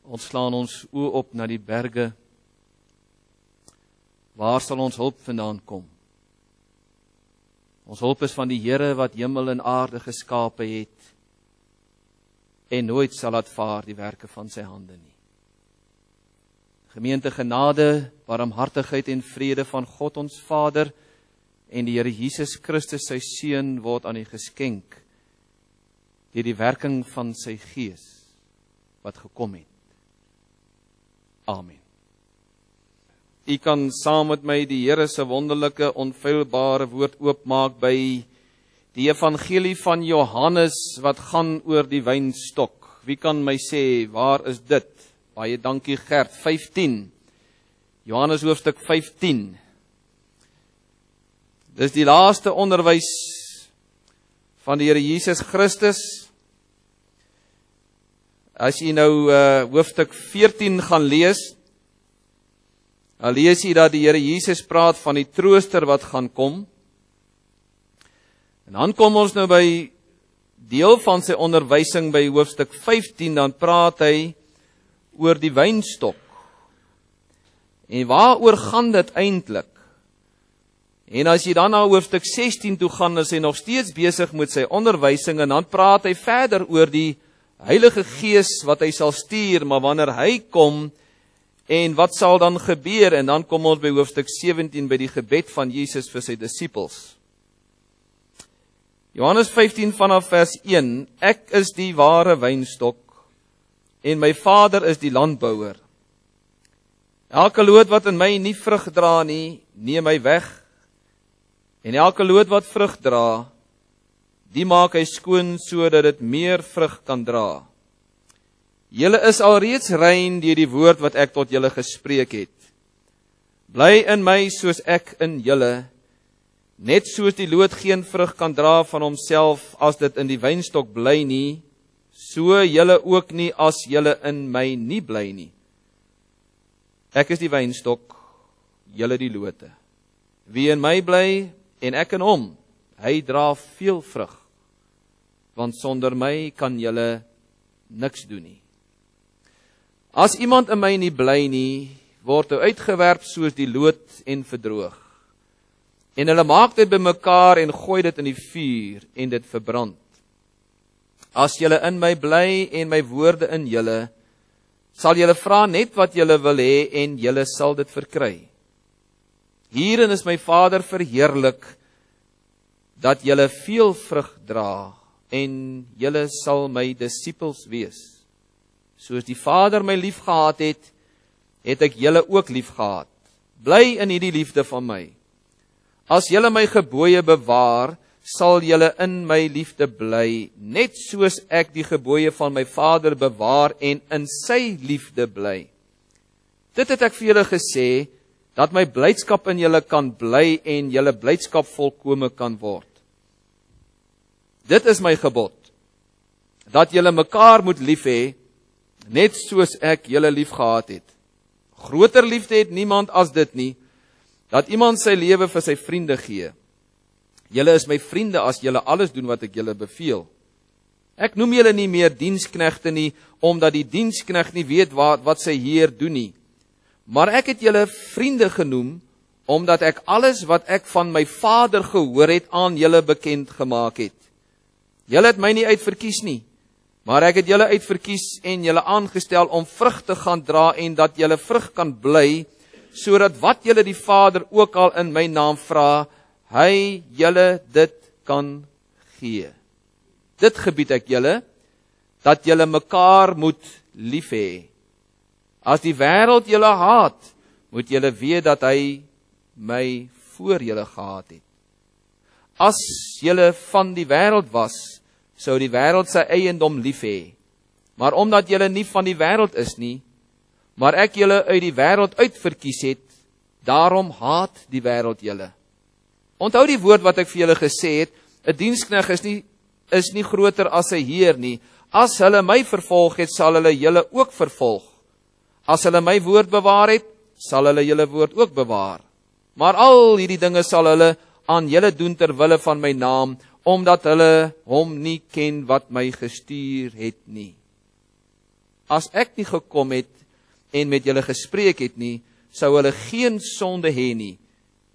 Ons slaan ons oë op na die berge. Waar sal ons hulp vandaan kom? Ons hulp is van die Here wat hemel en aarde geskape het en nooit sal laat vaar die werke van sy hande nie. Gemeente, genade, barmhartigheid en vrede van God ons Vader en die Here Jesus Christus sy Seun word aan u geskenk deur die werking van sy Gees wat gekom het. Amen. U kan saam met my die Here se wonderlike, onfeilbare woord oopmaak by die Evangelie van Johannes wat gaan oor die wynstok. Wie kan my sê, waar is dit? Baie dankie Gert, 15. Johannes hoofstuk 15. Dis die laaste onderwys van die Here Jesus Christus. As jy nou hoofstuk 14 gaan lees, dan lees jy dat die Here Jesus praat van die trooster wat gaan kom. En dan kom ons nou by deel van sy onderwysing by hoofstuk 15, dan praat hy oor die wynstok. En waaroor gaan dit eintlik? En as jy dan na hoofstuk 16 toe gaan, is hy nog steeds besig met sy onderwysing, en dan praat hy verder oor die Heilige Gees wat hy sal stuur, maar wanneer hy kom, en wat sal dan gebeur? En dan kom ons by hoofstuk 17 by die gebed van Jesus vir sy disippels. Johannes 15 vanaf vers 1, ek is die ware wynstok, en my Vader is die landbouer. Elke loot wat in my nie vrug dra nie, neem hy weg, en elke loot wat vrug dra, die maak hy skoon, sodat dit meer vrug kan dra. Julle is alreeds rein deur die woord wat ek tot julle gespreek het. Bly in my soos ek in julle, net soos die loot geen vrug kan dra van homself as dit in die wynstok bly nie, so julle ook nie as julle in my nie bly nie. Ek is die wynstok, julle die lote. Wie in my bly en ek in hom, hy dra veel vrug, want sonder my kan julle niks doen nie. As iemand in my nie bly nie, word hy uitgewerp soos die loot en verdroog. En hulle maak dit bymekaar en gooi dit in die vuur en dit verbrand. As julle in my bly en my woorde in julle, sal julle vra net wat julle wil hê en julle sal dit verkry. Hierin is my Vader verheerlik, dat julle veel vrug dra en julle sal my disippels wees. Soos die Vader my lief gehad het, het ek julle ook lief gehad. Bly in hierdie liefde van my. As julle my gebooie bewaar, sal julle in my liefde bly, net soos ek die gebooie van my Vader bewaar en in sy liefde bly. Dit het ek vir julle gesê, dat my blydskap in julle kan bly en julle blydskap volkome kan word. Dit is my gebod, dat julle mekaar moet lief hê, net soos ek julle lief gehad het. Groter liefde het niemand as dit nie, dat iemand sy lewe vir sy vriende gee. Julle is my vriende as julle alles doen wat ek julle beveel. Ek noem julle nie meer diensknegte nie, omdat die diensknegt nie weet wat sy heer doen nie. Maar ek het julle vriende genoem, omdat ek alles wat ek van my Vader gehoor het aan julle bekend gemaak het. Julle het my nie uitverkies nie, maar ek het julle uitverkies en julle aangestel om vrug te gaan dra en dat julle vrug kan bly, sodat wat julle die Vader ook al in my naam vra, hy julle dit kan gee. Dit gebied ek julle, dat julle mekaar moet lief hê. As die wêreld julle haat, moet julle weet dat hy my voor julle gehaat het. As julle van die wêreld was, sou die wêreld sy eiendom lief hê. Maar omdat julle nie van die wêreld is nie, maar ek julle uit die wêreld uitverkies het, daarom haat die wêreld julle. Onthou die woord wat ek vir julle gesê het, 'n diensknegt is nie groter as sy heer nie. As hulle my vervolg het, sal hulle julle ook vervolg. As hulle my woord bewaar het, sal hulle julle woord ook bewaar. Maar al hierdie dinge sal hulle aan julle doen ter wille van my naam, omdat hulle hom nie ken wat my gestuur het nie. as ek nie gekom het en met julle gespreek het nie, sou hulle geen sonde hê nie,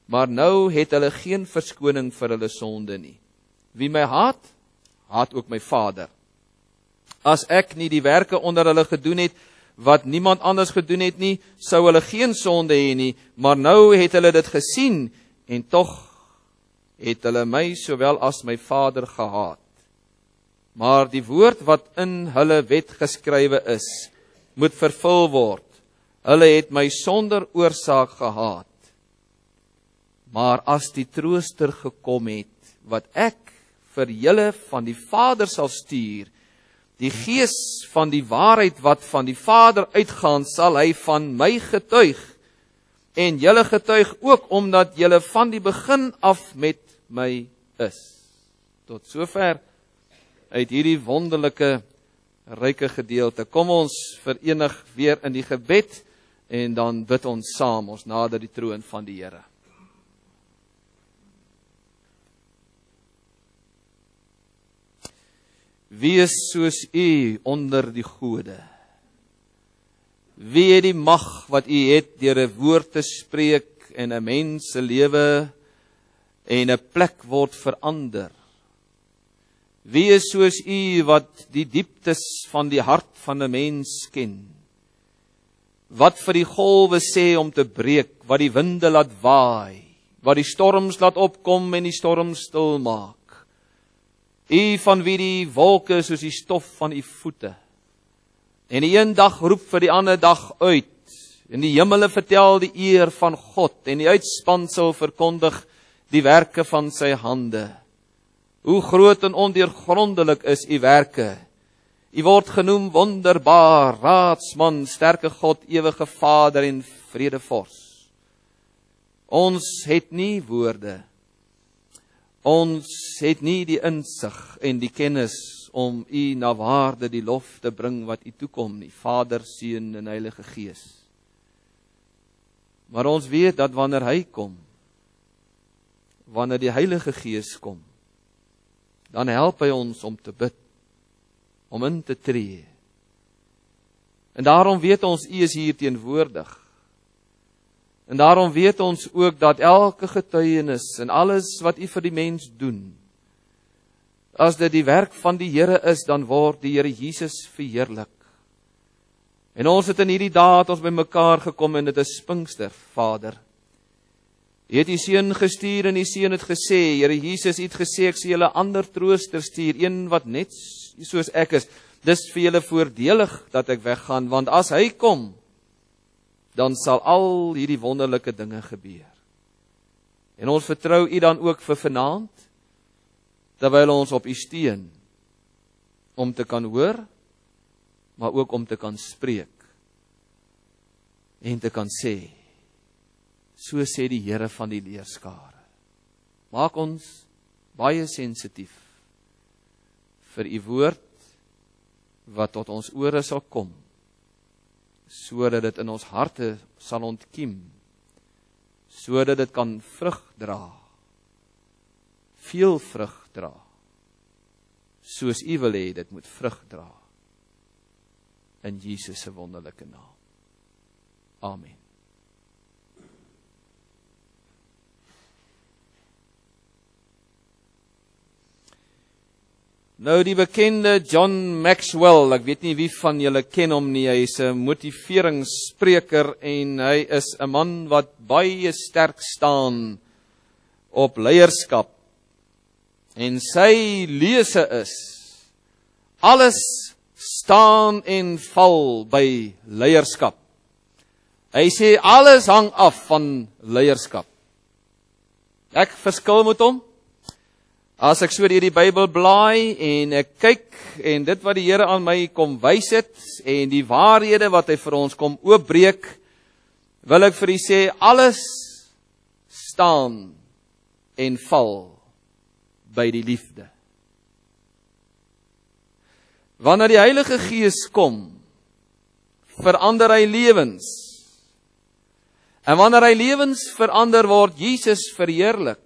maar nou het hulle geen verskoning vir hulle sonde nie. Wie my haat, haat ook my Vader. As ek nie die werke onder hulle gedoen het, wat niemand anders gedoen het nie, sou hulle geen sonde hê nie, maar nou het hulle dit gesien, en tog het hulle my sowel as my Vader gehaat. Maar die woord wat in hulle wet geskrywe is, moet vervul word. Hulle het my sonder oorsaak gehaat. Maar as die trooster gekom het, wat ek vir julle van die Vader sal stuur, die Gees van die waarheid wat van die Vader uitgaan, sal hy van my getuig, en julle getuig ook, omdat julle van die begin af met my is. Tot sover uit hierdie wonderlike, ryke gedeelte. Kom ons verenig weer in die gebed, en dan bid ons saam, ons nader die troon van die Here. Wie is soos u onder die gode? Wie het die mag wat u het deur 'n woord te spreek en 'n mens se lewe en 'n plek word verander? Wie is soos u wat die dieptes van die hart van 'n mens ken? Wat vir die golwe sê om te breek, wat die winde laat waai, wat die storms laat opkom en die storm stil maak? U van wie die wolke soos die stof van u voete, en die een dag roep vir die ander dag uit, en die hemele vertel die eer van God, en die uitspansel verkondig die werke van sy hande. Hoe groot en ondeurgrondelik is u werke. U word genoem wonderbaar, raadsman, sterke God, ewige Vader en vredevors. Ons het nie woorde. Ons het nie die insig en die kennis om u na waarde die lof te bring wat u toekom nie, Vader, Seun en Heilige Gees. Maar ons weet dat wanneer hy kom, wanneer die Heilige Gees kom, dan help hy ons om te bid, om in te tree. En daarom weet ons, u is hier teenwoordig. En daarom weet ons ook dat elke getuienis en alles wat u vir die mens doen, as dit die werk van die Here is, dan word die Here Jesus verheerlik. En ons het in hierdie dae het ons by mekaar gekom en dit is Pinkster, Vader. U het die Seun gestuur en die Seun het gesê, Here Jesus, u het gesê, ek sal julle ander trooster stuur, een wat net soos ek is. Dis vir julle voordelig dat ek weggaan, want as hy kom, dan sal al hierdie wonderlike dinge gebeur. En ons vertrou u dan ook vir vanaand, terwyl ons op u steun, om te kan hoor, maar ook om te kan spreek, en te kan sê, so sê die Here van die leerskare. Maak ons baie sensitief vir u woord, wat tot ons ore sal kom, sodat dit in ons harte sal ontkiem, sodat dit kan vrug dra, veel vrug dra, soos u wil hê dit moet vrug dra, in Jesus se wonderlike naam. Amen. Nou die bekende John Maxwell, ek weet nie wie van julle ken hom nie, hy is 'n motiveringsspreker en hy is 'n man wat baie sterk staan op leierskap. En sy lese is, alles staan en val by leierskap. Hy sê alles hang af van leierskap. Ek verskil met hom. As ek so deur die Bybel blaai en ek kyk en dit wat die Here aan my kom wys het en die waarhede wat hy vir ons kom oopbreek, wil ek vir u sê alles staan en val by die liefde. Wanneer die Heilige Gees kom, verander hy lewens. En wanneer hy lewens verander, word Jesus verheerlik.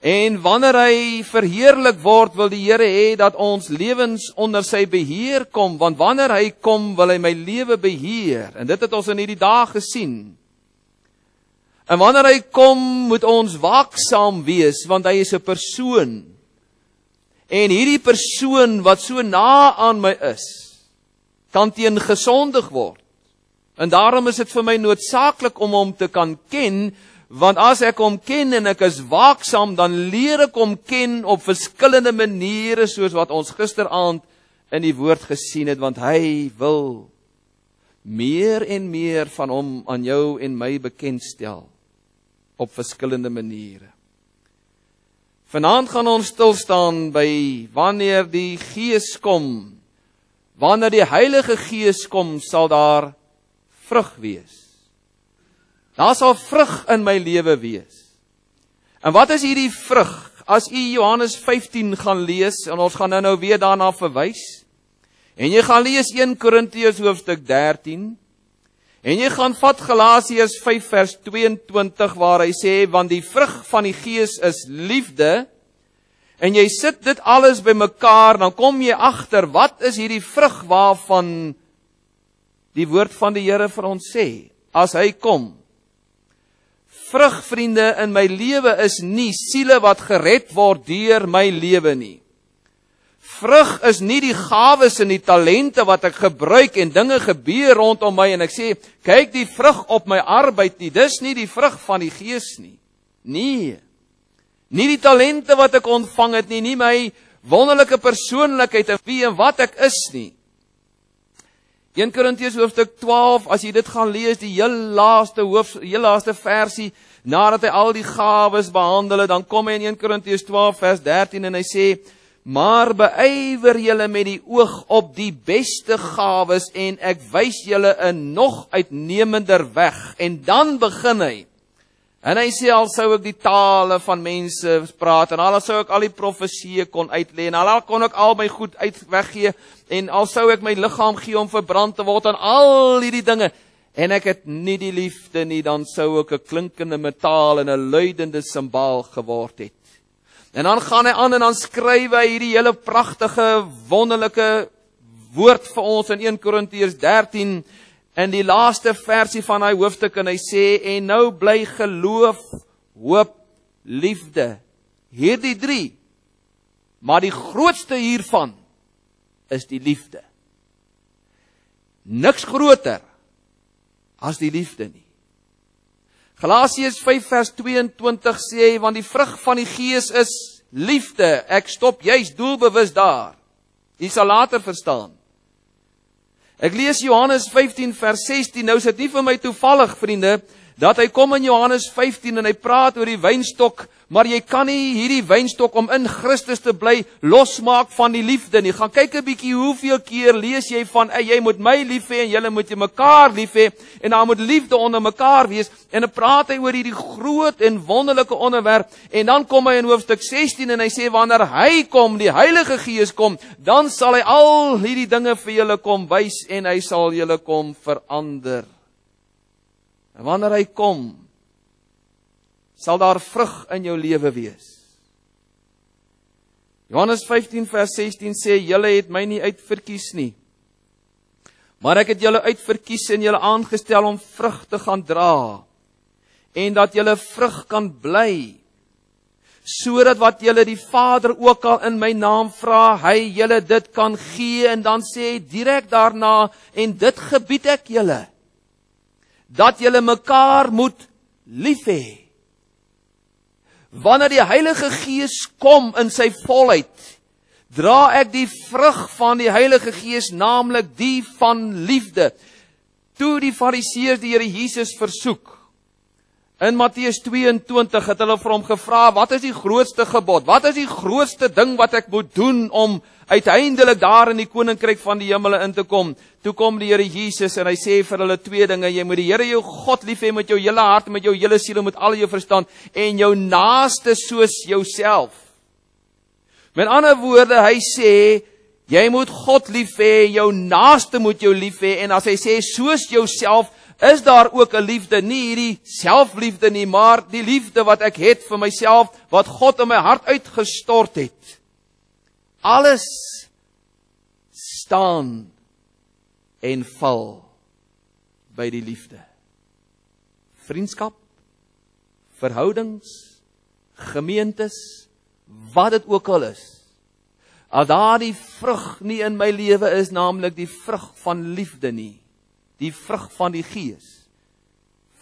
En wanneer hy verheerlik word, wil die Here hê dat ons lewens onder sy beheer kom, want wanneer hy kom, wil hy my lewe beheer. En dit het ons in hierdie dae gesien. En wanneer hy kom, moet ons waaksaam wees, want hy is 'n persoon. En hierdie persoon wat so na aan my is, kan teen gesondig word. En daarom is dit vir my noodsaaklik om hom te kan ken, want as ek hom ken en ek is waaksaam, dan leer ek hom ken op verskillende maniere, soos wat ons gisteraand in die woord gesien het, want hy wil meer en meer van hom aan jou en my bekendstel, op verskillende maniere. Vanaand gaan ons stilstaan by wanneer die Gees kom, wanneer die Heilige Gees kom, sal daar vrug wees. Daar sal vrug in my lewe wees. En wat is hierdie vrug? As u Johannes 15 gaan lees, en ons gaan nou weer daarna verwys, en jy gaan lees 1 Korintiërs hoofstuk 13, en jy gaan vat Galasiërs 5 vers 22, waar hy sê, want die vrug van die Gees is liefde, en jy sit dit alles by mekaar, dan kom jy agter, wat is hierdie vrug waarvan die woord van die Here vir ons sê, as hy kom? Vrug, vriende, in my lewe is nie siele wat gered word deur my lewe nie. Vrug is nie die gawes en die talente wat ek gebruik en dinge gebeur rondom my en ek sê, kyk die vrug op my arbeid nie, dis nie die vrug van die Gees nie. Nee, nie die talente wat ek ontvang het nie, nie my wonderlike persoonlikheid en wie en wat ek is nie. 1 Korintiërs hoofstuk 12, as jy dit gaan lees, die heel laaste versie, nadat hy al die gawes behandel het, dan kom hy in 1 Korintiërs 12 vers 13 en hy sê, maar beywer julle met die oog op die beste gawes en ek wys julle 'n nog uitnemender weg. En dan begin hy. En hy sê, al sou ek die tale van mense praat, en al sou ek al die profesieë kon uitlê, en al kon ek al my goed weggee, en al sou ek my liggaam gee om verbrand te word, en al hierdie dinge, en ek het nie die liefde nie, dan sou ek 'n klinkende metaal en 'n luidende simbaal geword het. En dan gaan hy aan en dan skryf hy hierdie hele pragtige, wonderlike woord vir ons in 1 Korintiërs 13, in die laaste versie van hy hoofstuk, en hy sê, en nou bly geloof, hoop, liefde, hierdie 3, maar die grootste hiervan is die liefde. Niks groter as die liefde nie. Galasiërs 5 vers 22 sê, want die vrug van die Gees is liefde. Ek stop juist doelbewus daar. Jy sal later verstaan. Ek lees Johannes 15 vers 16, nou is dit nie vir my toevallig, vriende, dat hy kom in Johannes 15 en hy praat oor die wynstok, maar jy kan nie hierdie wynstok om in Christus te bly losmaak van die liefde nie. Gaan kyk 'n bietjie hoeveel keer lees jy van, jy moet my lief hê en julle moet jy mekaar lief hê en daar moet liefde onder mekaar wees, en dan praat hy oor hierdie groot en wonderlike onderwerp, en dan kom hy in hoofstuk 16 en hy sê, wanneer hy kom, die Heilige Gees kom, dan sal hy al hierdie dinge vir julle kom wys en hy sal julle kom verander. En wanneer hy kom, sal daar vrug in jou lewe wees. Johannes 15 vers 16 sê, julle het my nie uitverkies nie, maar ek het julle uitverkies en julle aangestel om vrug te gaan dra, en dat julle vrug kan bly, sodat wat julle die Vader ook al in my naam vra, hy julle dit kan gee, en dan sê hy direk daarna, en dit gebied ek julle, dat julle mekaar moet lief hê. Wanneer die Heilige Gees kom in sy volheid, dra ek die vrug van die Heilige Gees, naamlik die van liefde. Toe die Fariseërs die Here Jesus versoek, in Matteus 22 het hulle vir hom gevra, wat is die grootste gebod? Wat is die grootste ding wat ek moet doen om uiteindelik daar in die koninkryk van die hemele in te kom? Toe kom die Here Jesus en hy sê vir hulle 2 dinge, jy moet die Here jou God lief hê met jou hele hart, met jou hele siel, met al jou verstand, en jou naaste soos jouself. Met ander woorde, hy sê, jy moet God lief hê, jou naaste moet jou lief hê, en as hy sê soos jouself, is daar ook 'n liefde, nie hierdie selfliefde nie, maar die liefde wat ek het vir myself, wat God in my hart uitgestort het. Alles staan en val by die liefde. Vriendskap, verhoudings, gemeentes, wat dit ook al is. As daar die vrug nie in my lewe is, naamlik die vrug van liefde nie, die vrug van die Gees,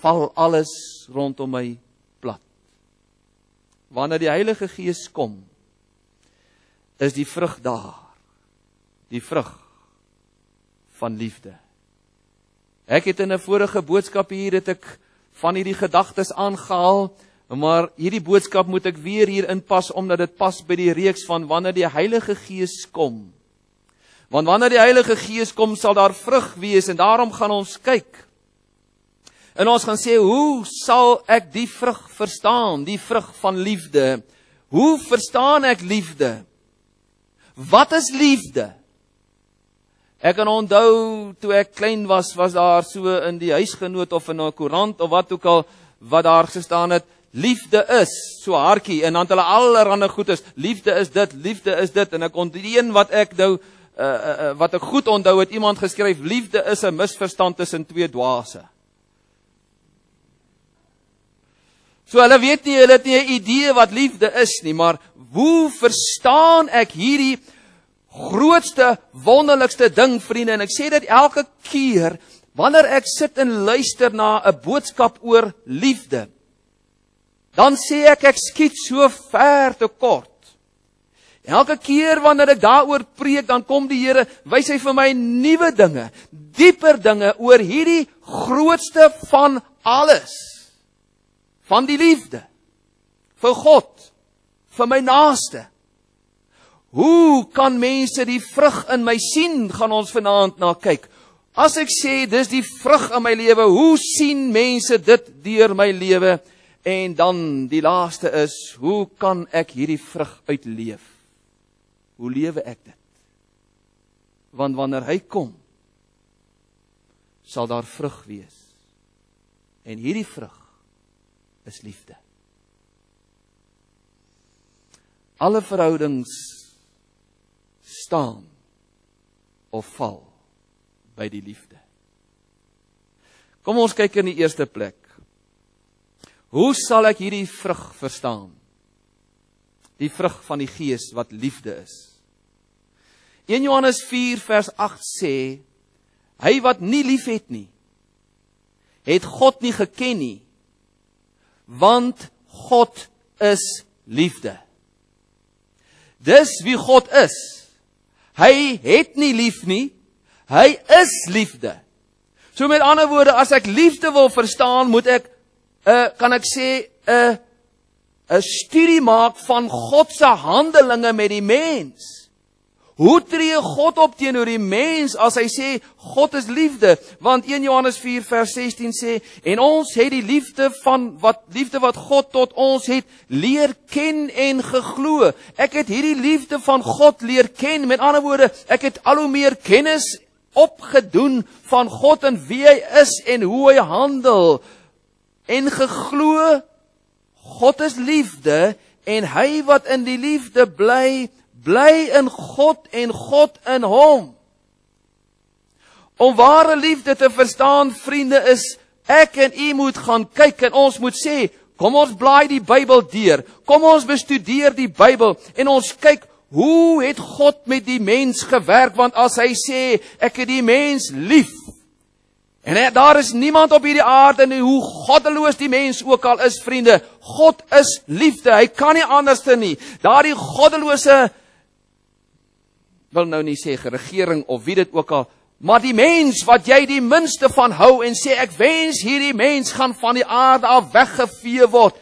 val alles rondom my plat. Wanneer die Heilige Gees kom, is die vrug daar, die vrug van liefde. Ek het in 'n vorige boodskap hier, het ek van hierdie gedagtes aangehaal, maar hierdie boodskap moet ek weer hier inpas, omdat dit pas by die reeks van wanneer die Heilige Gees kom. Want wanneer die Heilige Gees kom, sal daar vrug wees, en daarom gaan ons kyk. En ons gaan sê, hoe sal ek die vrug verstaan, die vrug van liefde? Hoe verstaan ek liefde? Wat is liefde? Ek kan onthou, toe ek klein was daar so in die huisgenoot of in 'n koerant of wat ook al, wat daar gestaan het, liefde is, so hartjie, en dan het hulle allerhande goedes, liefde is dit, en ek onthou een wat ek nou, wat ek goed onthou, het iemand geskryf, liefde is 'n misverstand tussen twee dwaase. So hulle weet nie, hulle het nie 'n idee wat liefde is nie, maar hoe verstaan ek hierdie grootste, wonderlikste ding, vriende, en ek sê dit elke keer, wanneer ek sit en luister na 'n boodskap oor liefde, dan sê ek skiet so ver te kort. Elke keer wanneer ek daaroor preek, dan kom die Here, wys hy vir my nuwe dinge, dieper dinge oor hierdie grootste van alles, van die liefde, vir God, vir my naaste. Hoe kan mense die vrug in my sien, gaan ons vanaand na kyk. As ek sê, dis die vrug in my lewe, hoe sien mense dit deur my lewe? En dan die laaste is, hoe kan ek hierdie vrug uitleef? Hoe lewe ek dit? Want wanneer hy kom, sal daar vrug wees. En hierdie vrug is liefde. Alle verhoudings staan of val by die liefde. Kom ons kyk in die eerste plek. Hoe sal ek hierdie vrug verstaan? Die vrug van die Gees wat liefde is. 1 Johannes 4 vers 8 sê, hy wat nie lief het nie, het God nie geken nie, want God is liefde. Dis wie God is. Hy het nie lief nie, hy is liefde. So met ander woorde, as ek liefde wil verstaan, moet ek, kan ek sê, 'n studie maak van God se handelinge met die mens. Hoe tree God op teenoor die mens as hy sê, God is liefde? Want 1 Johannes 4 vers 16 sê, en ons het die liefde wat God tot ons het, leer ken en geglo. Ek het hierdie liefde van God leer ken, met ander woorde, ek het al hoe meer kennis opgedoen van God en wie hy is en hoe hy handel. En geglo, God is liefde, en hy wat in die liefde bly in God en God in hom. Om ware liefde te verstaan, vriende, is ek en u moet gaan kyk en ons moet sê, kom ons blaai die Bybel deur, kom ons bestudeer die Bybel en ons kyk, hoe het God met die mens gewerk, want as hy sê, ek het die mens lief, en daar is niemand op hierdie aarde nie, hoe goddeloos die mens ook al is, vriende, God is liefde, hy kan nie anders nie, daar die goddelose, wil nou nie sê regering of wie dit ook al, maar die mens wat jy die minste van hou en sê, ek wens hierdie mens gaan van die aarde af weggevee word.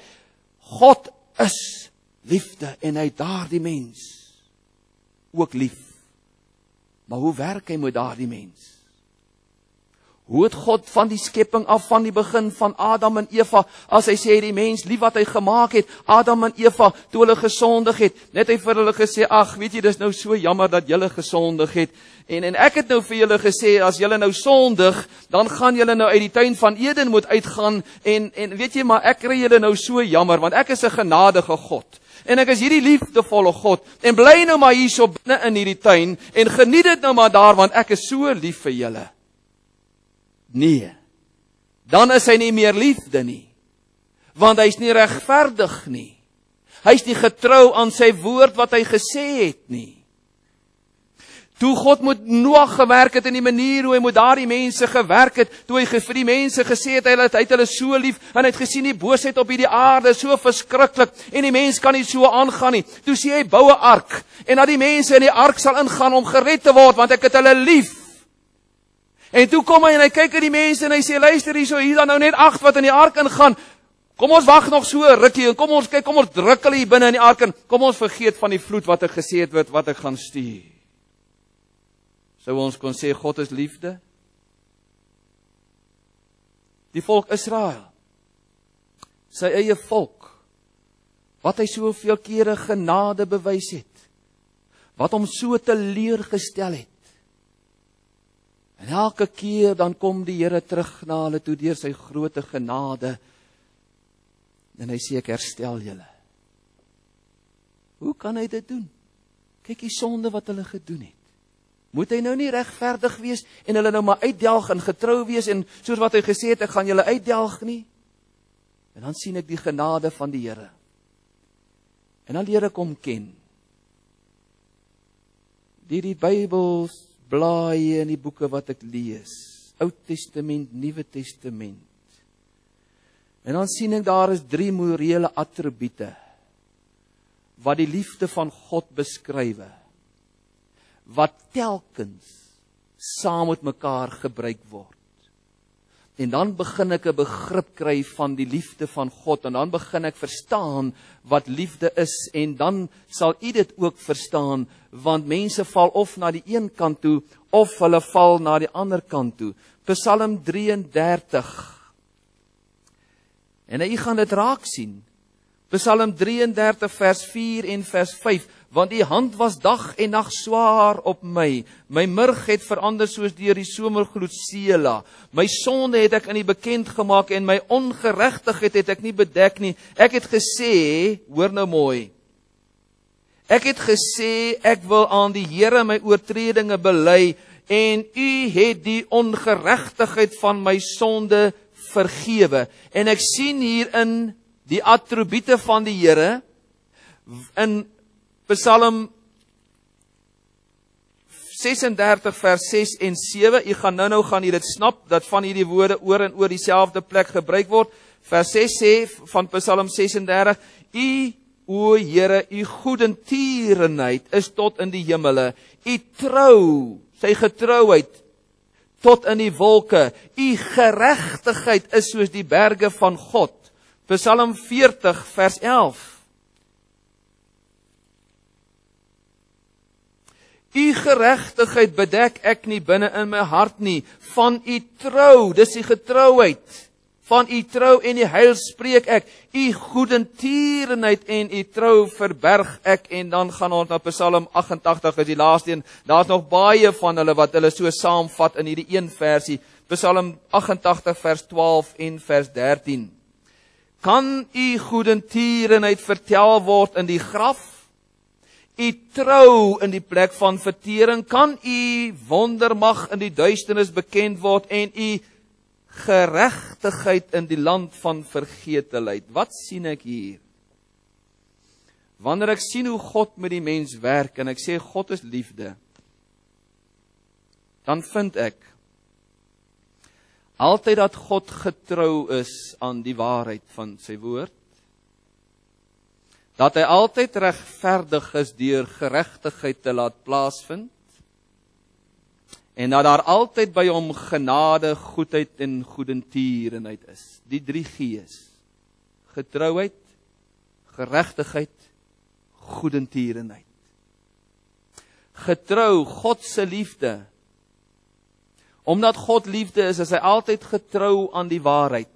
God is liefde en hy daar die mens ook lief. Maar hoe werk hy met daar die mens? Hoe het God van die skepping af, van die begin van Adam en Eva, as hy sê die mens lief wat hy gemaak het, Adam en Eva, toe hulle gesondig het, net hy vir hulle gesê, ag, weet jy, dis nou so jammer dat julle gesondig het, en ek het nou vir julle gesê, as julle nou sondig, dan gaan julle nou uit die tuin van Eden moet uitgaan, en weet jy, maar ek kry julle nou so jammer, want ek is 'n genadige God, en ek is hierdie liefdevolle God, en bly nou maar hierso binne in hierdie tuin, en geniet dit nou maar daar, want ek is so lief vir julle. Nee, dan is hy nie meer liefde nie, want hy is nie regverdig nie. Hy is nie getrou aan sy woord wat hy gesê het nie. Toe God met Noag gewerk het in die manier hoe hy met daardie mense gewerk het, toe hy vir die mense gesê het, hy het hulle so lief, en hy het gesien die boosheid op hierdie aarde, so verskriklik, en die mens kan nie so aangaan nie. Toe sê hy, bou 'n ark, en dat die mense in die ark sal ingaan om gered te word, want ek het hulle lief. En toe kom hy en hy kyk at die mense en hy sê, luister hier dan nou net 8 wat in die ark ingaan. Kom ons wag nog so 'n rukkie en kom ons druk hulle hier binne in die ark en kom ons vergeet van die vloed wat ek gesê het wat ek gaan stuur. Sou ons kon sê God is liefde? Die volk Israel, sy eie volk, wat hy soveel kere genade bewys het, wat hom so teleurgestel het. En elke keer dan kom die Here terug na hulle toe deur sy groote genade. En hy sê ek herstel julle. Hoe kan hy dit doen? Kyk die sonde wat hulle gedoen het. Moet hy nou nie regverdig wees en hulle nou maar uitdelg en getrou wees en soos wat hy gesê het ek gaan julle uitdelg nie? En dan sien ek die genade van die Here. En dan die Here kom ken. Die Bybel blaaie in die boeke wat ek lees. Ou Testament, Nuwe Testament. En dan sien ek daar is 3 morele attribute wat die liefde van God beskrywe. Wat telkens saam met mekaar gebruik word. En dan begin ek 'n begrip kry van die liefde van God en dan begin ek verstaan wat liefde is en dan sal u dit ook verstaan want mense val of na die een kant toe of hulle val na die ander kant toe. Psalm 33. En u gaan dit raak sien. Psalm 33 vers 4 en vers 5. Want die hand was dag en nag swaar op my. My murg het verander soos deur die somergloed Sela. My sonde het ek in die bekend gemaak en my ongeregtigheid het ek nie bedek nie. Ek het gesê, hoor nou mooi. Ek het gesê ek wil aan die Here my oortredinge bely en u het die ongeregtigheid van my sonde vergewe. En ek sien hierin die attribute van die Here in Psalm 36 vers 6 en 7, u gaan nou gaan dit snap, dat van hierdie woorde oor en oor dieselfde plek gebruik word. Vers 6 sê van Psalm 36, u, o Here, u goedertierenheid is tot in die hemele, u trou, sy getrouheid, tot in die wolke, u geregtigheid is soos die berge van God. Psalm 40 vers 11, u geregtigheid bedek ek nie binne in my hart nie, van u trou, dis die getrouheid, van u trou en die heil spreek ek, u goedertierenheid en u trou verberg ek, en dan gaan ons na Psalm 88, is die laaste een, daar is nog baie van hulle wat hulle so saamvat in hierdie een versie, Psalm 88 vers 12 en vers 13. Kan u goedertierenheid vertel word in die graf? U trou in die plek van vertering, kan u wondermag in die duisternis bekend word en u geregtigheid in die land van vergetelheid. Wat sien ek hier? Wanneer ek sien hoe God met die mens werk en ek sê God is liefde, dan vind ek altyd dat God getrou is aan die waarheid van sy woord, dat hy altyd regverdig is deur geregtigheid te laat plaasvind, en dat daar altyd by hom genade, goedheid en goedertierenheid is. Die 3 G's. Getrouheid, geregtigheid, goedertierenheid. Getrou, God se liefde, Omdat God liefde is hy altyd getrou aan die waarheid.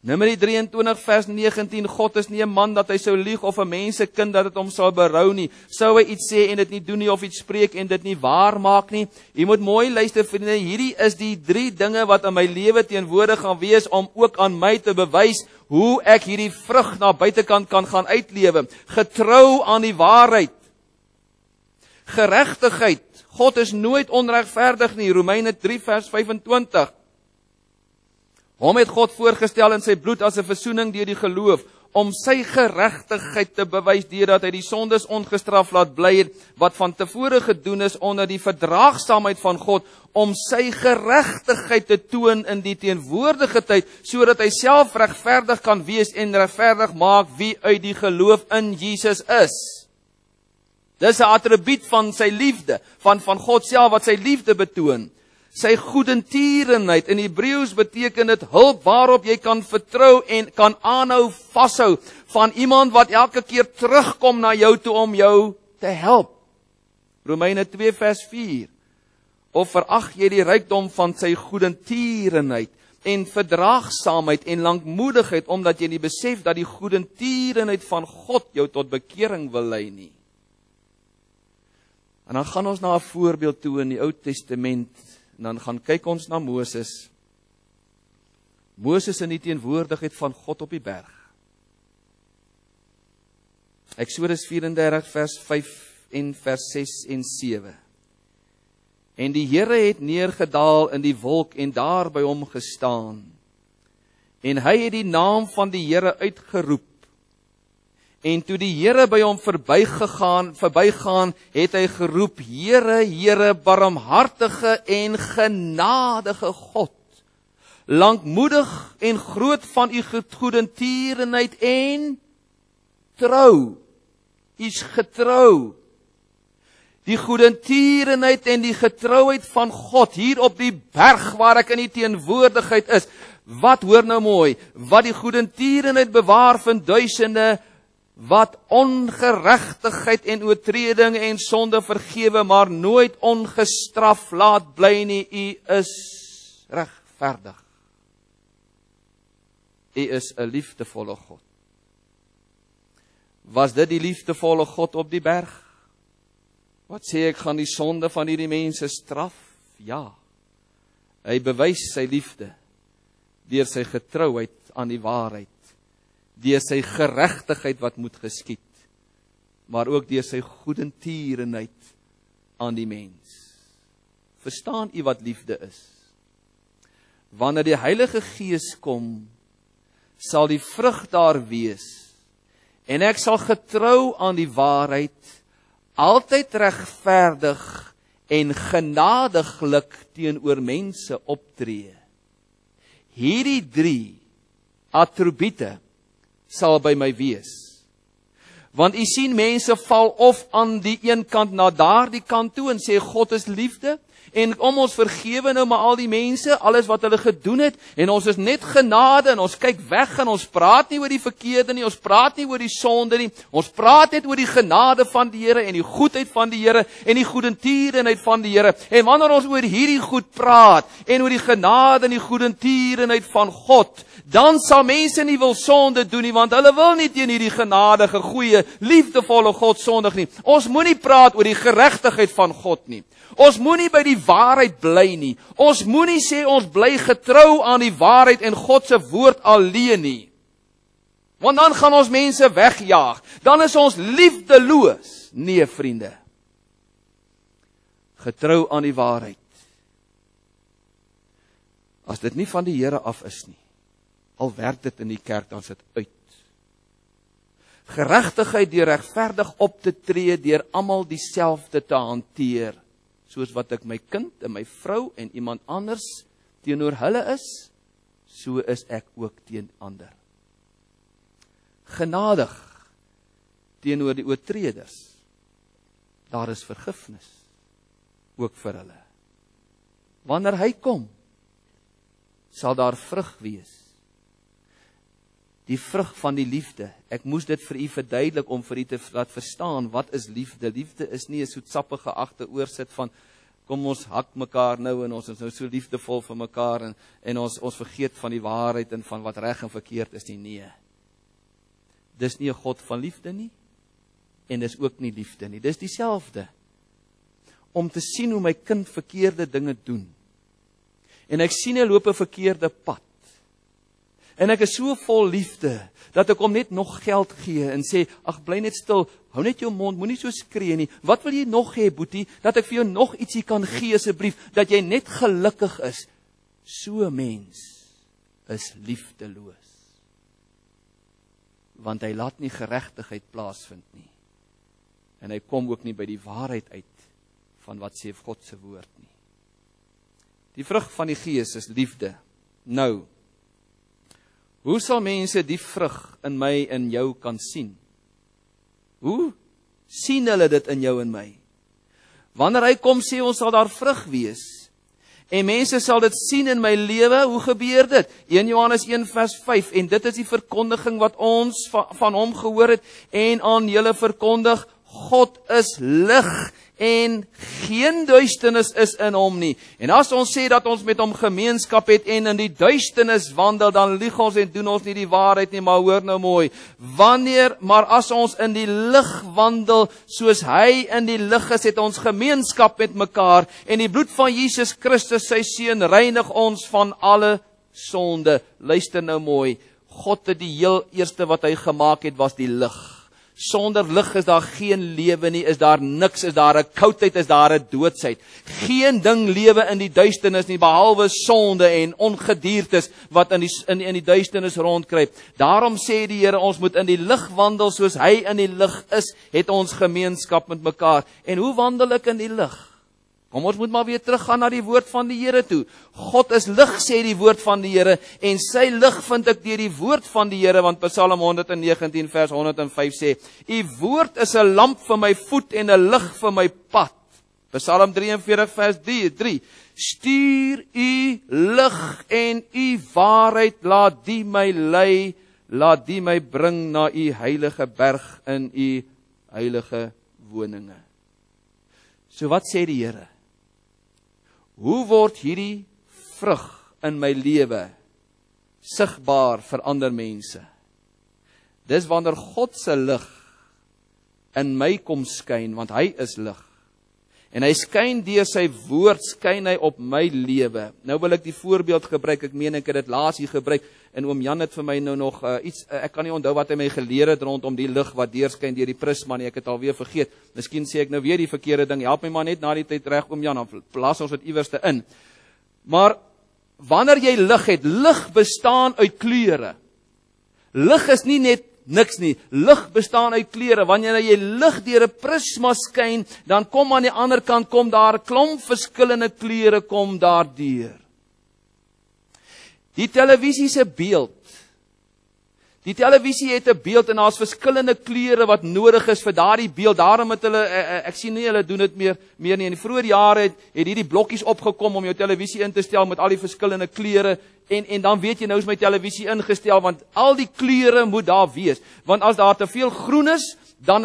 Numeri 23 vers 19, God is nie 'n man dat hy sou lieg of 'n mensekind dat dit hom sou berou nie. Sou hy iets sê en dit nie doen nie of iets spreek en dit nie waar maak nie. Jy moet mooi luister vriende, hierdie is die 3 dinge wat in my lewe teenwoordig gaan wees om ook aan my te bewys hoe ek hierdie vrug na buitekant kan gaan uitlewe. Getrou aan die waarheid. Geregtigheid. God is nooit onregverdig nie. Romeine 3 vers 25. Hom het God voorgestel in sy bloed as 'n versoening deur die geloof, om sy geregtigheid te bewys deurdat hy die sondes ongestraf laat bly het, wat van tevore gedoen is onder die verdraagsaamheid van God, om sy geregtigheid te toon in die teenwoordige tyd, sodat hy self regverdig kan wees en regverdig maak wie uit die geloof in Jesus is. Dis 'n attribuut van sy liefde, van God self wat sy liefde betoon. Sy goedertierenheid, in Hebreëus beteken dit hulp waarop jy kan vertrou en kan aanhou vashou, van iemand wat elke keer terugkom na jou toe om jou te help. Romeine 2 vers 4. Of verag jy die rykdom van sy goedertierenheid en verdraagsaamheid en lankmoedigheid, omdat jy nie besef dat die goedertierenheid van God jou tot bekering wil lei nie. En dan gaan ons na 'n voorbeeld toe in die Ou Testament. En dan gaan kyk ons na Moses. Moses in die teenwoordigheid van God op die berg. Eksodus 34 vers 5 en vers 6 en 7. En die Here het neergedaal in die wolk en daar by hom gestaan. En hy het die naam van die Here uitgeroep. En toe die Here by hom verbygaan, het hy geroep, Here, Here, barmhartige en genadige God, lankmoedig en groot van u goedertierenheid en trou. U's getrou. Die goedertierenheid en die getrouheid van God hier op die berg waar ek in die teenwoordigheid is. Wat hoor nou mooi, wat die goedertierenheid bewaar van duisende, wat ongeregtigheid en oortreding en sonde vergewe, maar nooit ongestraf laat bly nie. U is regverdig. U is 'n liefdevolle God. Was dit die liefdevolle God op die berg? Wat sê ek, gaan die sonde van hierdie mense straf? Ja. Hy bewys sy liefde deur sy getrouheid aan die waarheid, deur sy geregtigheid wat moet geskied, maar ook deur sy goedertierenheid aan die mens. Verstaan u wat liefde is? Wanneer die Heilige Gees kom, sal die vrug daar wees, en ek sal getrou aan die waarheid, altyd regverdig en genadiglik teenoor mense optree. Hierdie 3 attribute sal by my wees. Want u sien, mense val of aan die een kant na daardie kant toe en sê God is liefde, en om ons vergewe nou maar al die mense, alles wat hulle gedoen het, en ons is net genade, en ons kyk weg, en ons praat nie oor die verkeerde nie, ons praat nie oor die sonde nie, ons praat net oor die genade van die Here, en die goedheid van die Here, en die goedertierenheid van die Here. En wanneer ons oor hierdie goed praat, en oor die genade en die goedertierenheid van God, dan sal mense nie wil sonde doen nie, want hulle wil nie teen hierdie genadige, goeie, liefdevolle God sondig nie. Ons moenie praat oor die geregtigheid van God nie. Ons moenie by die waarheid bly nie. Ons moenie sê ons bly getrou aan die waarheid en God se woord alleen nie. Want dan gaan ons mense wegjaag. Dan is ons liefdeloos. Nee, vriende. Getrou aan die waarheid. As dit nie van die Here af is nie, al werk dit in die kerk, dan sit uit. Geregtigheid deur regverdig op te tree, deur almal dieselfde te hanteer, soos wat ek my kind en my vrou en iemand anders teenoor hulle is, so is ek ook teen ander. Genadig teenoor die oortreders. Daar is vergifnis ook vir hulle. Wanneer hy kom, sal daar vrug wees. Die vrug van die liefde. Ek moes dit vir u verduidelik om vir u te laat verstaan, wat is liefde? Liefde is nie 'n soetsappige agteroorsit van kom ons hak mekaar nou en ons is nou so liefdevol vir mekaar en ons vergeet van die waarheid en van wat reg en verkeerd is nie. Nee. Dis nie 'n God van liefde nie en dis ook nie liefde nie. Dis dieselfde. Om te sien hoe my kind verkeerde dinge doen. En ek sien hy loop 'n verkeerde pad. En ek is so vol liefde dat ek hom net nog geld gee en sê, ag bly net stil, hou net jou mond, moenie so skree nie. Wat wil jy nog hê, boetie? Dat ek vir jou nog ietsie kan gee asseblief, dat jy net gelukkig is. So 'n mens is liefdeloos. Want hy laat nie geregtigheid plaasvind nie. En hy kom ook nie by die waarheid uit van wat sê God se woord nie. Die vrug van die Gees is liefde. Nou, hoe sal mense die vrug in my en jou kan sien? Hoe sien hulle dit in jou en my? Wanneer hy kom sê ons sal daar vrug wees, en mense sal dit sien in my lewe, hoe gebeur dit? 1 Johannes 1 vers 5, en dit is die verkondiging wat ons van hom gehoor het, en aan julle verkondig, God is lig, en geen duisternis is in hom nie. En as ons sê dat ons met hom gemeenskap het en in die duisternis wandel, dan lieg ons en doen ons nie die waarheid nie, maar hoor nou mooi. Maar as ons in die lig wandel, soos hy in die lig is, het ons gemeenskap met mekaar, en die bloed van Jesus Christus, sy seun, reinig ons van alle sonde. Luister nou mooi, God het die heel eerste wat hy gemaak het, was die lig. Sonder lig is daar geen lewe nie, is daar niks, is daar 'n koudheid, is daar 'n doodsheid. Geen ding lewe in die duisternis nie, behalwe sonde en ongediertes wat in die duisternis rondkruip. Daarom sê die Here, ons moet in die lig wandel soos hy in die lig is, het ons gemeenskap met mekaar. En hoe wandel ek in die lig? Kom ons moet maar weer teruggaan na die woord van die Here toe. God is lig, sê die woord van die Here, en sy lig vind ek deur die woord van die Here, want Psalm 119 vers 105 sê, U woord is 'n lamp vir my voet en 'n lig vir my pad. Psalm 43 vers 3, stuur U lig en U waarheid, laat die my lei, laat die my bring na U heilige berg in U heilige woninge. So wat sê die Here? Hoe word hierdie vrug in my lewe sigbaar vir ander mense? Dis wanneer God se lig in my kom skyn, want hy is lig. En hy skyn deur sy woord, skyn hy op my lewe. Nou wil ek die voorbeeld gebruik, ek meen ek het dit laas hier gebruik, en oom Jan het vir my nou nog iets, ek kan nie onthou wat hy my geleer het rondom die lig wat deurskyn deur die prisma nie, ek het alweer vergeet. Miskien sê ek nou weer die verkeerde ding, help my maar net na die tyd reg, oom Jan, dan plaas ons dit iewers te in. Maar wanneer jy lig het, lig bestaan uit kleure. Lig is nie net niks nie. Lig bestaan uit kleure. Wanneer jy lig deur 'n prisma skyn, dan kom aan die ander kant kom daar 'n klomp verskillende kleure kom daardeur. Die televisie se beeld. Die televisie het 'n beeld en daar's verskillende kleure wat nodig is vir daardie beeld. Daarom het hulle ek sien nie hulle doen dit meer nie. In die vroeë jare het hierdie blokkies opgekom om jou televisie in te stel met al die verskillende kleure en dan weet jy nou is my televisie ingestel want al die kleure moet daar wees. Want as daar te veel groen is, dan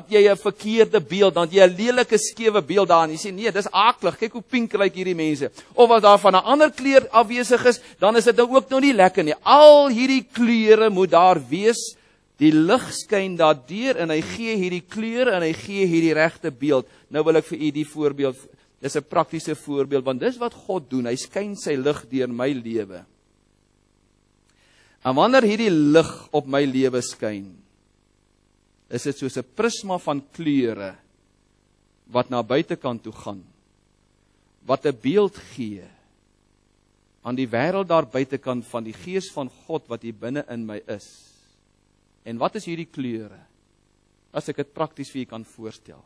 jy 'n verkeerde beeld, dan jy 'n lelike skewe beeld daar en jy sê nee, dis aaklig. Kyk hoe pink lyk hierdie mense. Of as daar van 'n ander kleur afwesig is, dan is dit nou ook nou nie lekker nie. Al hierdie kleure moet daar wees. Die lig skyn daardeur en hy gee hierdie kleure en hy gee hierdie regte beeld. Nou wil ek vir u die voorbeeld, dis 'n praktiese voorbeeld want dis wat God doen. Hy skyn sy lig deur my lewe. En wanneer hierdie lig op my lewe skyn, is dit soos 'n prisma van kleure wat na buitekant toe gaan, wat 'n beeld gee aan die wêreld daar buitekant van die Gees van God wat hier binne in my is. En wat is hierdie kleure? As ek dit prakties vir u kan voorstel.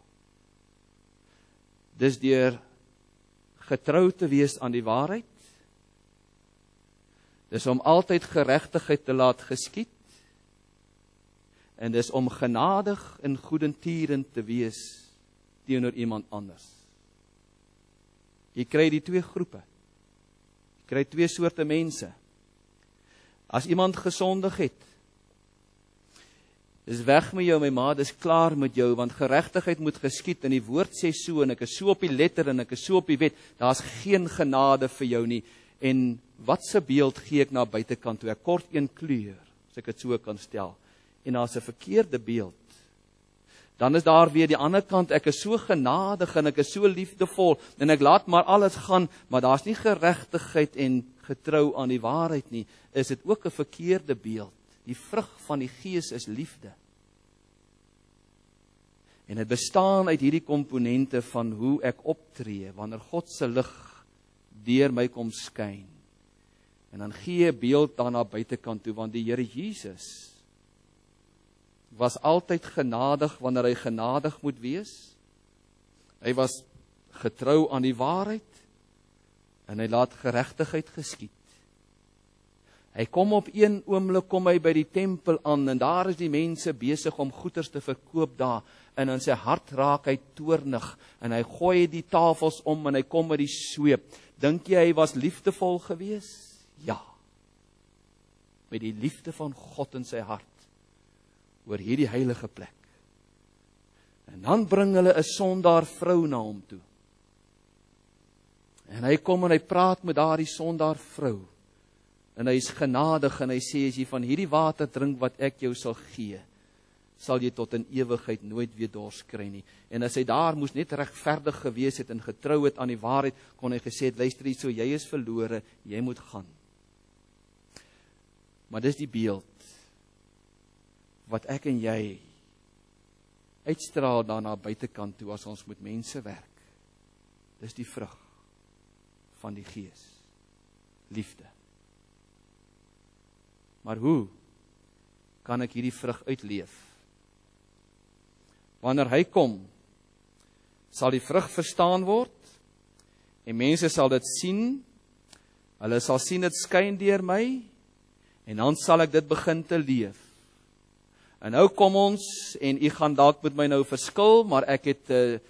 Dis deur getrou te wees aan die waarheid. Dis om altyd geregtigheid te laat geskied. En dis om genadig en goedentierend te wees teenoor iemand anders. Jy kry die twee groepe. Jy kry twee soorte mense. As iemand gesondig het Dis weg met jou my ma, dis klaar met jou, want geregtigheid moet geskied, en die woord sê so, en ek is so op die letter, en ek is so op die wet, daar's geen genade vir jou nie, en wat se beeld gee ek na buitekant toe, ek kort een kleur, as ek dit so kan stel, en daar's 'n verkeerde beeld, dan is daar weer die ander kant, ek is so genadig, en ek is so liefdevol, en ek laat maar alles gaan, maar daar's nie geregtigheid en getrou aan die waarheid nie, is dit ook 'n verkeerde beeld. Die vrug van die Gees is liefde. En dit bestaan uit hierdie komponente van hoe ek optree, wanneer God se lig deur my kom skyn. En dan gee 'n beeld daarna buitekant toe, want die Here Jesus was altyd genadig wanneer hy genadig moet wees. Hy was getrou aan die waarheid, en hy laat geregtigheid geskied. Hy kom op een oomblik, kom hy by die tempel aan, en daar is die mense besig om goeders te verkoop daar, en in sy hart raak hy toornig, en hy gooi die tafels om, en hy kom met die sweep. Dink jy hy was liefdevol gewees? Ja. Met die liefde van God in sy hart, oor hierdie heilige plek. En dan bring hulle 'n sondaar vrou na hom toe. En hy kom en hy praat met daardie sondaar vrou. En hy is genadig en hy sê, as jy van hierdie water drink wat ek jou sal gee, sal jy tot in ewigheid nooit weer dors kry nie. En as hy daar moes net regverdig gewees het en getrou het aan die waarheid, kon hy gesê het, luister hierso, jy is verlore, jy moet gaan. Maar dis die beeld wat ek en jy uitstraal daarna buitekant toe as ons met mense werk. Dis die vrug van die Gees. Liefde. Maar hoe kan ek hierdie vrug uitleef? Wanneer hy kom, sal die vrug verstaan word, en mense sal dit sien, hulle sal sien dit skyn deur my, en dan sal ek dit begin te leef. En nou kom ons, en u gaan dalk met my nou verskil, maar ek het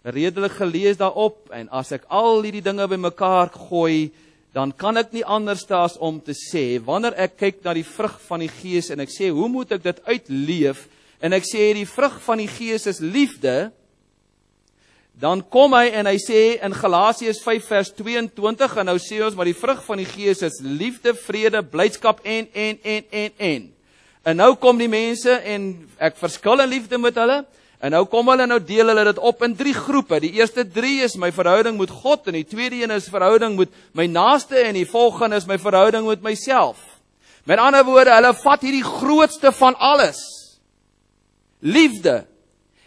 redelik gelees daarop, en as ek al hierdie dinge bymekaar gooi, dan kan ek nie anders as om te sê, wanneer ek kyk na die vrug van die Gees, en ek sê, hoe moet ek dit uitleef, en ek sê, die vrug van die Gees is liefde, dan kom hy en hy sê in Galasiërs 5 vers 22, en nou sê ons, maar die vrug van die Gees is liefde, vrede, blydskap en. En nou kom die mense, en ek verskil in liefde met hulle, en nou kom hulle, nou deel hulle dit op in 3 groepe. Die eerste 3 is my verhouding met God, en die tweede een is verhouding met my naaste, en die volgende is my verhouding met myself. Met ander woorde, hulle vat hierdie grootste van alles, liefde,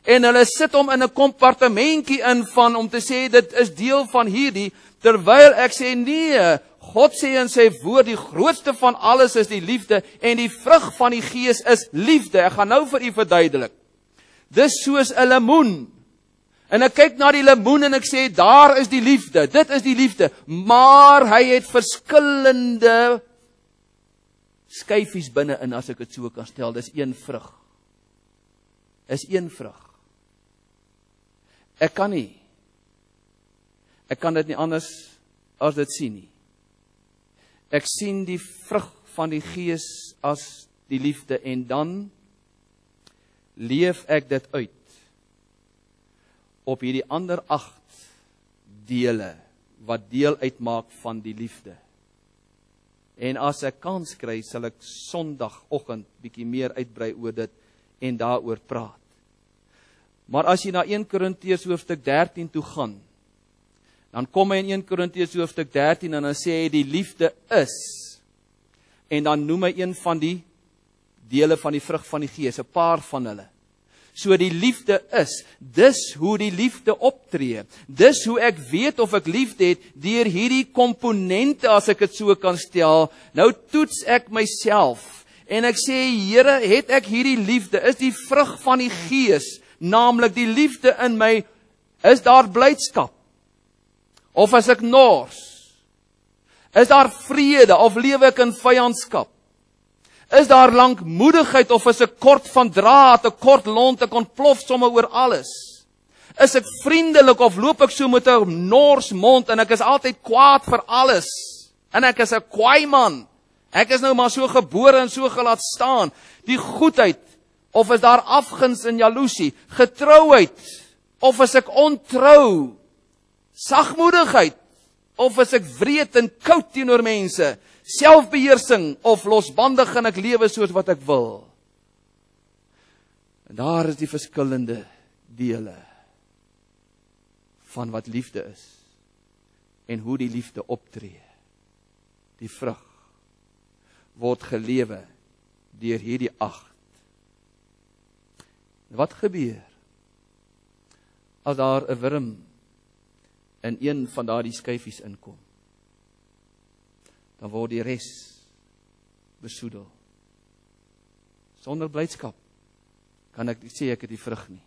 en hulle sit hom in 'n kompartementjie in van, om te sê, dit is deel van hierdie, terwyl ek sê, nee, God sê in sy woord, die grootste van alles is die liefde, en die vrug van die Gees is liefde. Ek gaan nou vir u verduidelik. Dis soos 'n lemoen. En ek kyk na die lemoen en ek sê, daar is die liefde, dit is die liefde. Maar hy het verskillende skyfies binne-in, as ek dit so kan stel. Dis een vrug. Is een vrug. Ek kan dit nie anders as dit sien nie. Ek sien die vrug van die Gees as die liefde, en dan leef ek dit uit op hierdie ander 8 dele wat deel uitmaak van die liefde. En as ek kans kry, sal ek Sondagoggend bietjie meer uitbrei oor dit en daaroor praat. Maar as jy na 1 Korintiërs hoofstuk 13 toe gaan, dan kom hy in 1 Korintiërs hoofstuk 13 en dan sê hy die liefde is, en dan noem hy een van die dele van die vrug van die Gees, 'n paar van hulle. So die liefde is, dis hoe die liefde optree, dis hoe ek weet of ek liefde het, deur hierdie komponente, as ek dit so kan stel. Nou toets ek myself, en ek sê, Here, het ek hierdie liefde, is die vrug van die Gees, naamlik die liefde in my, is daar blydskap? Of is ek nors? Is daar vrede, of lewe ek in vyandskap? Is daar lankmoedigheid, of is ek kort van draad, 'n kort lont, ek ontplof sommer oor alles? Is ek vriendelik, of loop ek so met 'n nors mond, en ek is altyd kwaad vir alles? En ek is 'n kwaai man. Ek is nou maar so gebore en so gelaat staan. Die goedheid Of is daar afguns en jaloesie? Getrouheid? Of is ek ontrou? Sagmoedigheid? Of is ek wreed en koud teenoor mense? Selfbeheersing of losbandig en ek lewe soos wat ek wil? En daar is die verskillende dele van wat liefde is en hoe die liefde optree. Die vrug word gelewe deur hierdie 8. Wat gebeur as daar 'n wurm in een van daardie skyfies inkom? Dan word die res besoedel. Sonder blydskap kan ek sê ek het die vrug nie.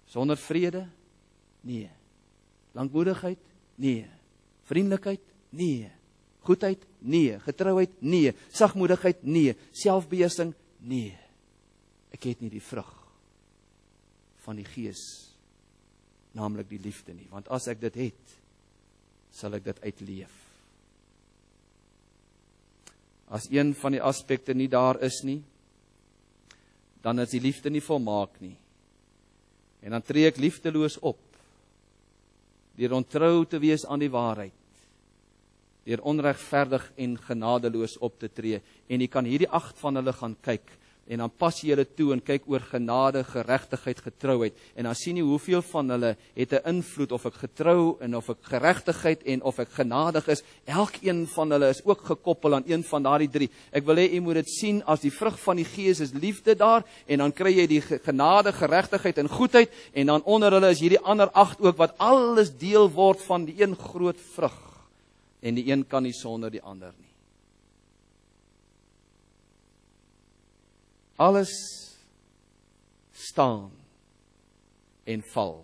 Sonder vrede? Nee. Lankmoedigheid? Nee. Vriendelikheid? Nee. Goedheid? Nee. Getrouheid? Nee. Sagmoedigheid? Nee. Selfbeheersing? Nee. Ek het nie die vrug van die Gees, naamlik die liefde nie. Want as ek dit het, sal ek dit uitleef. As een van die aspekte nie daar is nie, dan is die liefde nie volmaak nie. En dan tree ek liefdeloos op, deur ontrou te wees aan die waarheid, deur onregverdig en genadeloos op te tree. En jy kan hierdie 8 van hulle gaan kyk, en dan pas jy hulle toe en kyk oor genade, geregtigheid, getrouheid. En dan sien jy hoeveel van hulle het 'n invloed, of ek getrou en of ek geregtigheid en of ek genadig is. Elkeen van hulle is ook gekoppel aan een van daardie 3. Ek wil hê jy moet dit sien as die vrug van die Gees is liefde daar, en dan kry jy die genade, geregtigheid en goedheid, en dan onder hulle is hierdie ander 8 ook, wat alles deel word van die een groot vrug. En die een kan nie sonder die ander nie. Alles staan en val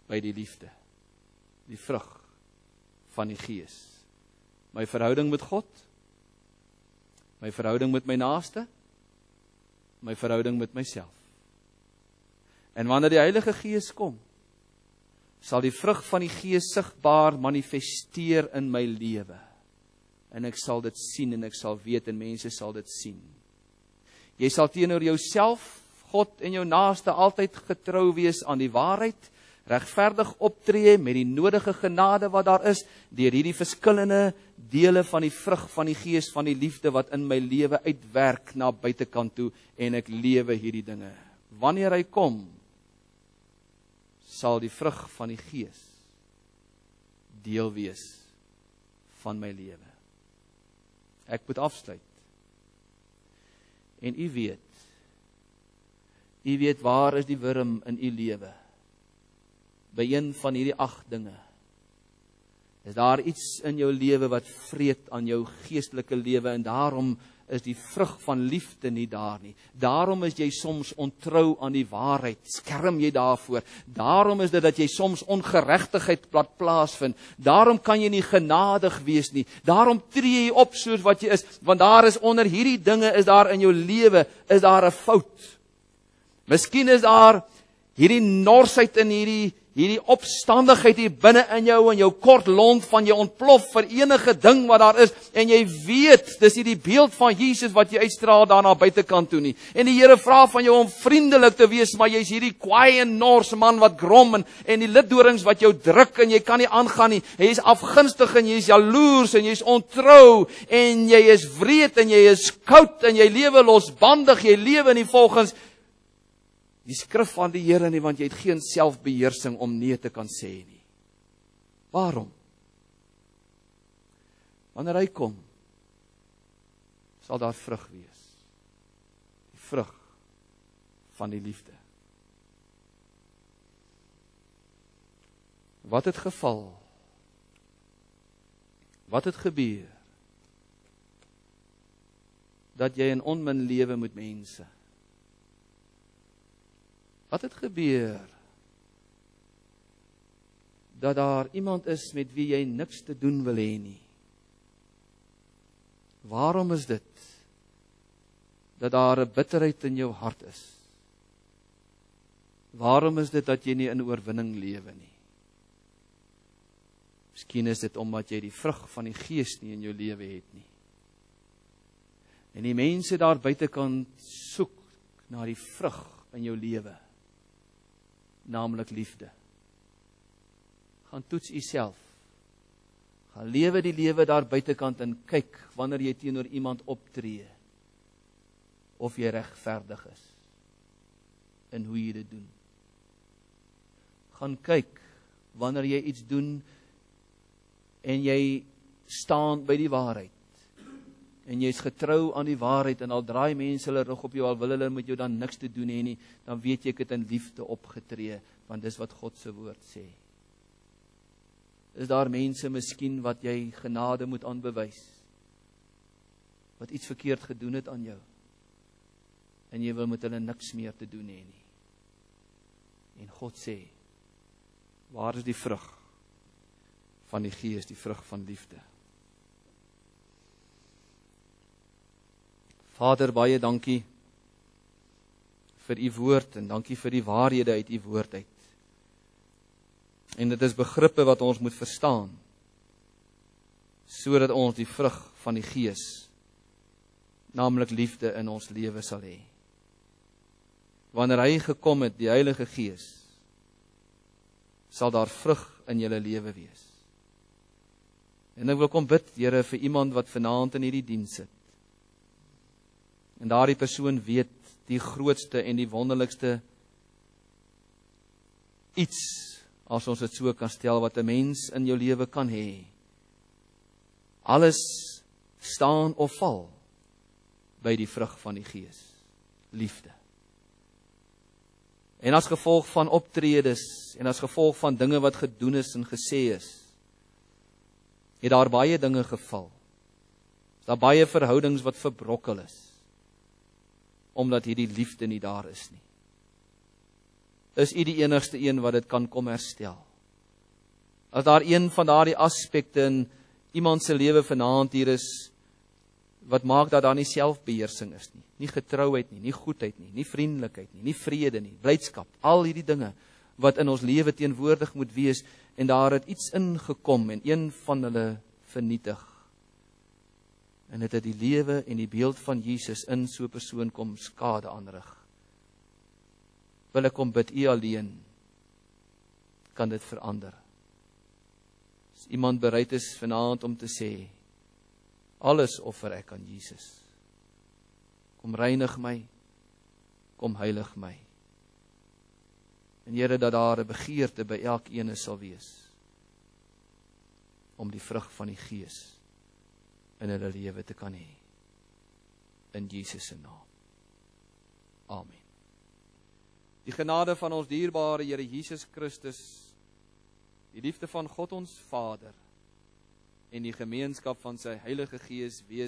by die liefde, die vrug van die Gees. My verhouding met God, my verhouding met my naaste, my verhouding met myself. En wanneer die Heilige Gees kom, sal die vrug van die Gees sigbaar manifesteer in my lewe. En ek sal dit sien en ek sal weet en mense sal dit sien. Jy sal teenoor jouself, God en jou naaste altyd getrou wees aan die waarheid, regverdig optree met die nodige genade wat daar is, deur hierdie verskillende dele van die vrug van die Gees, van die liefde wat in my lewe uitwerk na buitekant toe, en ek lewe hierdie dinge. Wanneer hy kom, sal die vrug van die Gees deel wees van my lewe. Ek moet afsluit. En u weet waar is die wurm in u lewe? By een van hierdie 8 dinge. Is daar iets in jou lewe wat vreet aan jou geestelike lewe, en daarom is die vrug van liefde nie daar nie. Daarom is jy soms ontrou aan die waarheid, skerm jy daarvoor. Daarom is dit dat jy soms ongeregtigheid laat plaasvind. Daarom kan jy nie genadig wees nie. Daarom tree jy op soos wat jy is, want daar is onder hierdie dinge, is daar in jou lewe, is daar 'n fout. Miskien is daar hierdie norsheid in hierdie opstandigheid hier binne in jou, en jou kort lont van jy ontplof vir enige ding wat daar is, en jy weet, dis nie die beeld van Jesus wat jy uitstraal daar na buitekant toe nie. En die Here vra van jou om vriendelik te wees, maar jy's hierdie kwaai en nors man wat grom, en die litdorings wat jou druk, en jy kan nie aangaan nie. Jy is afgunstig, en jy is jaloers, en jy is ontrou, en jy is wreed, en jy is koud, en jy lewe losbandig, jy lewe nie volgens die skrif van die Here nie, want jy het geen selfbeheersing om nee te kan sê nie. Waarom? Wanneer hy kom, sal daar vrug wees. Die vrug van die liefde. Wat het geval? Wat het gebeur? Dat jy in onmin lewe met mense. Wat het gebeur? Dat daar iemand is met wie jy niks te doen wil hê nie. Waarom is dit? Dat daar 'n bitterheid in jou hart is. Waarom is dit dat jy nie in oorwinning lewe nie? Miskien is dit omdat jy die vrug van die Gees nie in jou lewe het nie. En die mense daar buitekant soek na die vrug in jou lewe, naamlik liefde. Gaan toets jouself. Gaan lewe die lewe daar buitekant en kyk wanneer jy teenoor iemand optree, of jy regverdig is, en hoe jy dit doen. Gaan kyk wanneer jy iets doen, en jy staan by die waarheid, en jy is getrou aan die waarheid, en al draai mense hulle rug op jou, al wil hulle met jou dan niks te doen hê nie, dan weet jy ek het in liefde opgetree, want dis wat God se woord sê. Is daar mense miskien wat jy genade moet aanbewys, wat iets verkeerd gedoen het aan jou, en jy wil met hulle niks meer te doen hê nie. En God sê, waar is die vrug van die Gees, die vrug van liefde? Vader, baie dankie vir u woord, en dankie vir die waarhede uit u woord uit. En dit is begrippe wat ons moet verstaan, sodat ons die vrug van die Gees, naamlik liefde, in ons lewe sal hê. Wanneer hy gekom het, die Heilige Gees, sal daar vrug in julle lewe wees. En ek wil kom bid, Here, vir iemand wat vanaand in hierdie diens sit. En daardie persoon weet die grootste en die wonderlikste iets, as ons dit so kan stel, wat 'n mens in jou lewe kan hê. Alles staan of val by die vrug van die Gees, liefde. En as gevolg van optredes, en as gevolg van dinge wat gedoen is en gesê is, het daar baie dinge geval. Is daar baie verhoudings wat verbrokkel is, omdat hierdie liefde nie daar is nie. Is u die enigste een wat dit kan kom herstel? As daar een van daardie aspekte in iemand se lewe vanaand hier is, wat maak dat daar nie selfbeheersing is nie, nie getrouheid nie, nie goedheid nie, nie vriendelikheid nie, nie vrede nie, blydskap, al hierdie dinge wat in ons lewe teenwoordig moet wees, en daar het iets ingekom en een van hulle vernietig. En dit het die lewe en die beeld van Jesus in so 'n persoon kom skade aanrig. Wil ek kom bid, u alleen kan dit verander. As iemand bereid is vanaand om te sê, alles offer ek aan Jesus. Kom reinig my, kom heilig my. En Here, dat daar 'n begeerte by elkeen sal wees, om die vrug van die Gees in hulle lewe te kan hê. In Jesus se naam. Amen. Die genade van ons dierbare Here Jesus Christus, die liefde van God ons Vader, en die gemeenskap van sy Heilige Gees wees